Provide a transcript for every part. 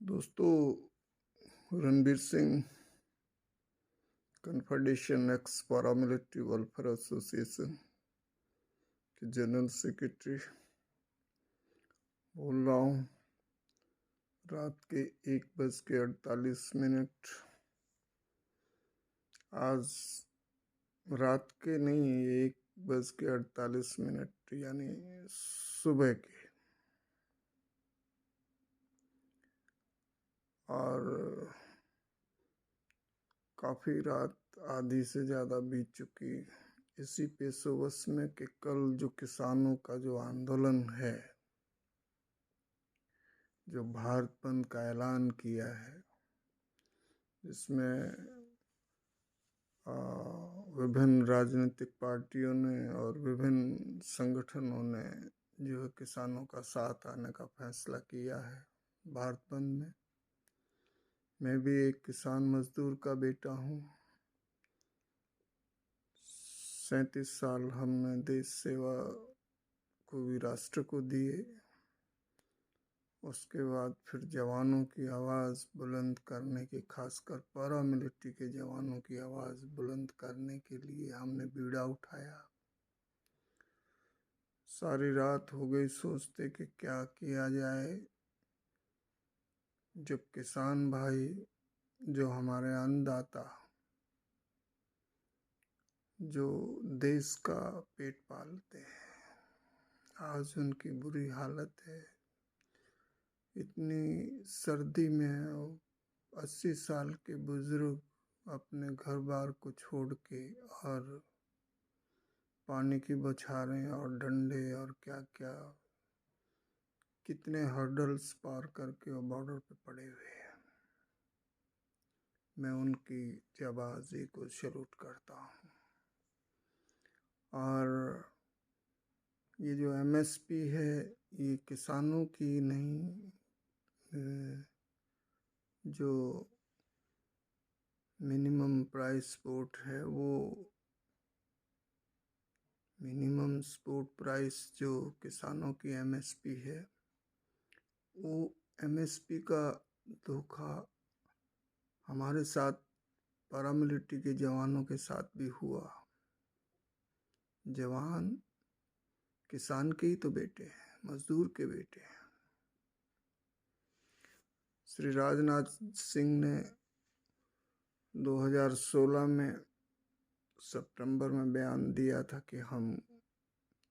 दोस्तों, Ranbir Singh confederation x paramilitary welfare association के general secretary बोल रहा हूँ। रात के 1:48। आज रात के नहीं, 1:48 यानी सुबह के। और काफ़ी रात आधी से ज़्यादा बीत चुकी। इसी पेशोवश में कि कल जो किसानों का जो आंदोलन है, जो भारत बंद का ऐलान किया है, जिसमें विभिन्न राजनीतिक पार्टियों ने और विभिन्न संगठनों ने जो किसानों का साथ आने का फैसला किया है भारत बंद में। मैं भी एक किसान मजदूर का बेटा हूँ। 37 साल हमने देश सेवा को भी राष्ट्र को दिए। उसके बाद फिर जवानों की आवाज़ बुलंद करने के, खासकर पैरामिलिट्री के जवानों की आवाज़ बुलंद करने के लिए हमने बीड़ा उठाया। सारी रात हो गई सोचते कि क्या किया जाए। जब किसान भाई, जो हमारे अन्नदाता, जो देश का पेट पालते हैं, आज उनकी बुरी हालत है। इतनी सर्दी में 80 साल के बुजुर्ग अपने घर बार को छोड़ के और पानी की बौछारें और डंडे और क्या क्या कितने हर्डल्स पार करके वो बॉर्डर पे पड़े हुए हैं। मैं उनकी जाबाजी को सैल्यूट करता हूँ। और ये जो एमएसपी है, ये किसानों की नहीं, जो मिनिमम प्राइस सपोर्ट है, वो मिनिमम सपोर्ट प्राइस जो किसानों की एमएसपी है, वो एमएसपी का धोखा हमारे साथ पैरामिलिट्री के जवानों के साथ भी हुआ। जवान किसान के ही तो बेटे हैं, मजदूर के बेटे हैं। श्री राजनाथ सिंह ने 2016 में सितंबर में बयान दिया था कि हम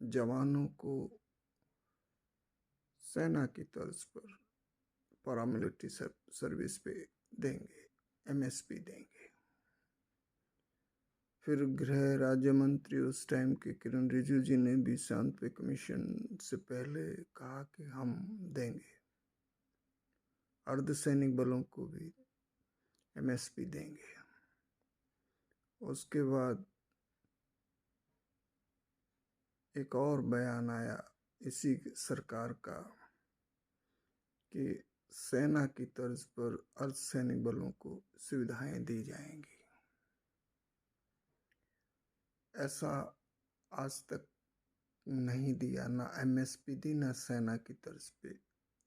जवानों को सेना की तर्ज पर पैरामिलिट्री सर्विस पे देंगे, एमएसपी देंगे। फिर गृह राज्य मंत्री उस टाइम के किरण रिजिजू जी ने भी शांति कमीशन से पहले कहा कि हम देंगे, अर्धसैनिक बलों को भी एमएसपी देंगे। उसके बाद एक और बयान आया इसी सरकार का कि सेना की तर्ज पर अर्धसैनिक बलों को सुविधाएं दी जाएंगी। ऐसा आज तक नहीं दिया, ना एमएसपी दी, ना सेना की तर्ज पे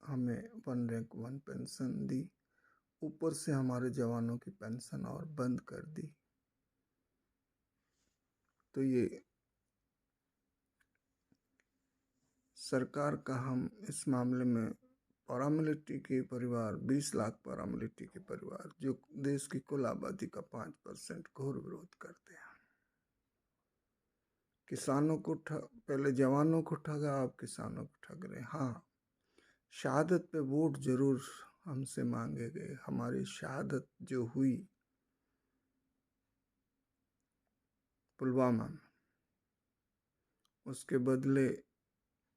हमें 1 रैंक 1 पेंशन दी। ऊपर से हमारे जवानों की पेंशन और बंद कर दी। तो ये सरकार का हम इस मामले में पैरामिलिट्री के परिवार, 20 लाख पैरामिलिट्री के परिवार, जो देश की कुल आबादी का 5% घोर विरोध करते हैं। किसानों को पहले जवानों को ठगा, अब किसानों को ठग रहे। हाँ, शहादत पे वोट जरूर हमसे मांगे गए। हमारी शहादत जो हुई पुलवामा में, उसके बदले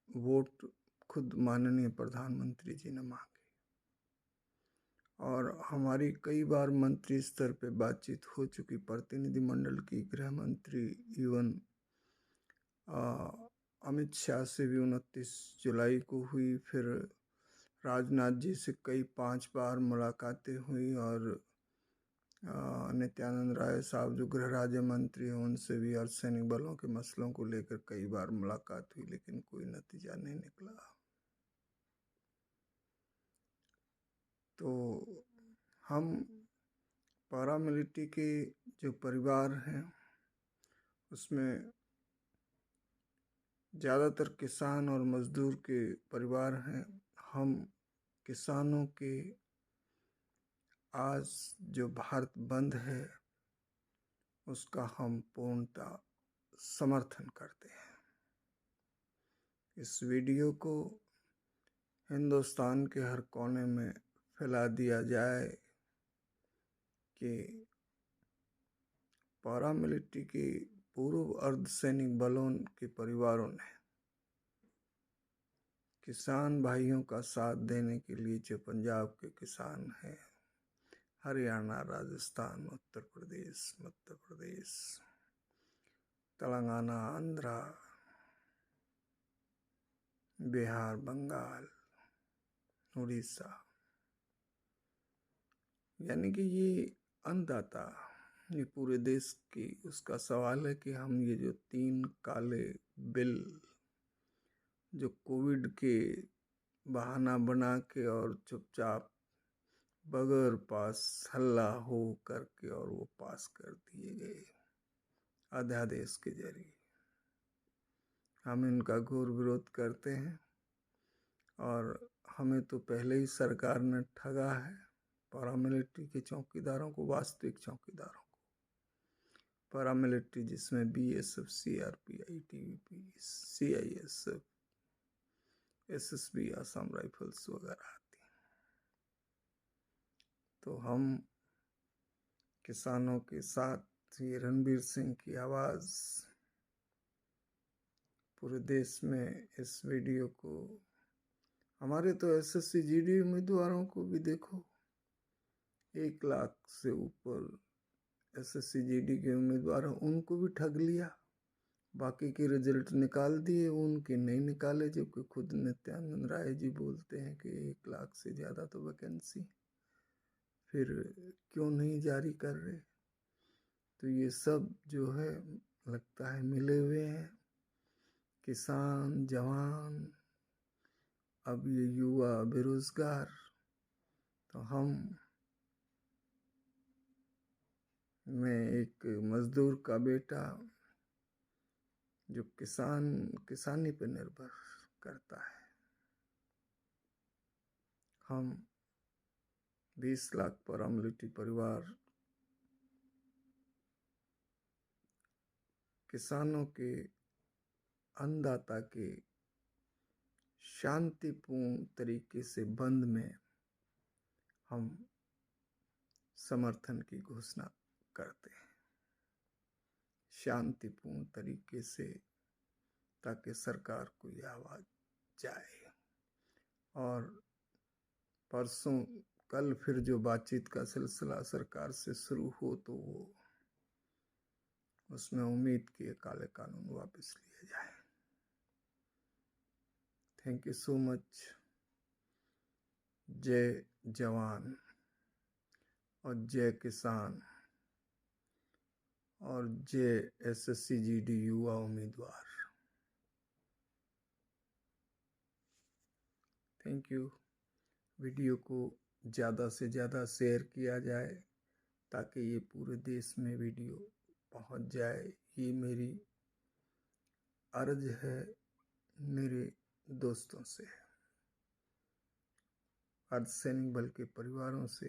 वोट खुद माननीय प्रधानमंत्री जी ने मांगे। और हमारी कई बार मंत्री स्तर पे बातचीत हो चुकी, प्रतिनिधिमंडल की, गृह मंत्री, इवन अमित शाह से भी 29 जुलाई को हुई। फिर राजनाथ जी से कई 5 बार मुलाकातें हुई। और नित्यानंद राय साहब जो गृह राज्य मंत्री हैं, उनसे भी अर्धसैनिक बलों के मसलों को लेकर कई बार मुलाकात हुई, लेकिन कोई नतीजा नहीं निकला। तो हम पैरामिलिट्री के जो परिवार हैं उसमें ज़्यादातर किसान और मजदूर के परिवार हैं। हम किसानों के आज जो भारत बंद है उसका हम पूर्णतः समर्थन करते हैं। इस वीडियो को हिंदुस्तान के हर कोने में फैला दिया जाए कि पैरामिलिट्री के पूर्व अर्धसैनिक बलों के परिवारों ने किसान भाइयों का साथ देने के लिए, जो पंजाब के किसान हैं, हरियाणा, राजस्थान, उत्तर प्रदेश, मध्य प्रदेश, तेलंगाना, आंध्रा, बिहार, बंगाल, उड़ीसा, यानी कि ये अन्नदाता, ये पूरे देश की उसका सवाल है कि हम ये जो 3 काले बिल जो कोविड के बहाना बना के और चुपचाप बगैर पास हल्ला हो करके और वो पास कर दिए गए अध्यादेश के जरिए, हम इनका घोर विरोध करते हैं। और हमें तो पहले ही सरकार ने ठगा है पैरामिलिट्री के चौकीदारों को, वास्तविक चौकीदारों को। पैरामिलिट्री जिसमें BSF, CRP, ITBP, CISF, SSB, Assam rifles वगैरह आती हैं। तो हम किसानों के साथ, ये रणबीर सिंह की आवाज़ पूरे देश में इस वीडियो को, हमारे तो एसएससी जीडी उम्मीदवारों को भी देखो, 1 लाख से ऊपर एसएससी जीडी के उम्मीदवार हैं, उनको भी ठग लिया। बाकी के रिजल्ट निकाल दिए, उनके नहीं निकाले, जबकि खुद नित्यानंद राय जी बोलते हैं कि 1 लाख से ज़्यादा तो वैकेंसी, फिर क्यों नहीं जारी कर रहे। तो ये सब जो है लगता है मिले हुए हैं, किसान, जवान, अब ये युवा बेरोजगार। तो मैं एक मजदूर का बेटा जो किसानी पर निर्भर करता है, हम 20 लाख पैरामिलिट्री परिवार किसानों के, अन्नदाता के शांतिपूर्ण तरीके से बंद में हम समर्थन की घोषणा करते हैं, शांतिपूर्ण तरीके से, ताकि सरकार को यह आवाज़ जाए। और परसों कल फिर जो बातचीत का सिलसिला सरकार से शुरू हो, तो वो उसमें उम्मीद की काले कानून वापस लिए जाए। Thank you so much. जय जवान और जय किसान और जय एसएससी जीडी युवा उम्मीदवार। Thank you. वीडियो को ज़्यादा से ज़्यादा शेयर किया जाए ताकि ये पूरे देश में वीडियो पहुंच जाए। ये मेरी अर्ज है मेरे दोस्तों से, अर्धसैनिक बल के परिवारों से,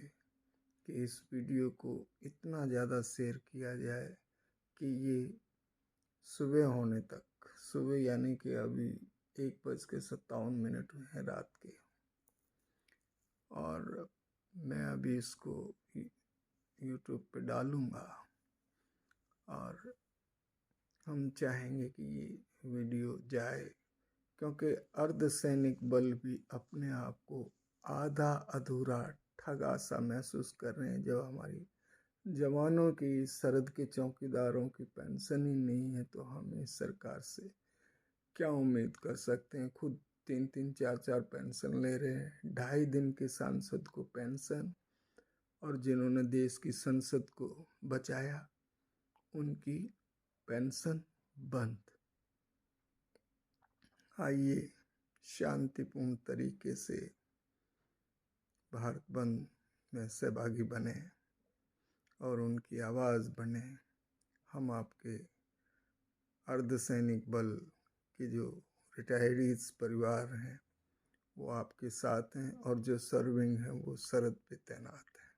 कि इस वीडियो को इतना ज़्यादा शेयर किया जाए कि ये सुबह होने तक, सुबह यानी कि अभी 1:57 हुए हैं रात के, और मैं अभी इसको यूट्यूब पे डालूँगा। और हम चाहेंगे कि ये वीडियो जाए, क्योंकि अर्धसैनिक बल भी अपने आप को आधा अधूरा ठगा सा महसूस कर रहे हैं। जब हमारी जवानों की, सरहद के चौकीदारों की पेंशन ही नहीं है, तो हम इस सरकार से क्या उम्मीद कर सकते हैं। खुद 3-3, 4-4 पेंशन ले रहे हैं, 2.5 दिन के सांसद को पेंशन, और जिन्होंने देश की संसद को बचाया उनकी पेंशन बंद। आइए शांतिपूर्ण तरीके से भारत बंद में सहभागी बने और उनकी आवाज़ बने। हम आपके अर्धसैनिक बल के जो रिटायरीज परिवार हैं वो आपके साथ हैं, और जो सर्विंग हैं वो सरहद पे तैनात हैं।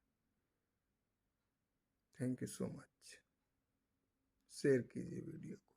Thank you so much. Share कीजिए वीडियो को।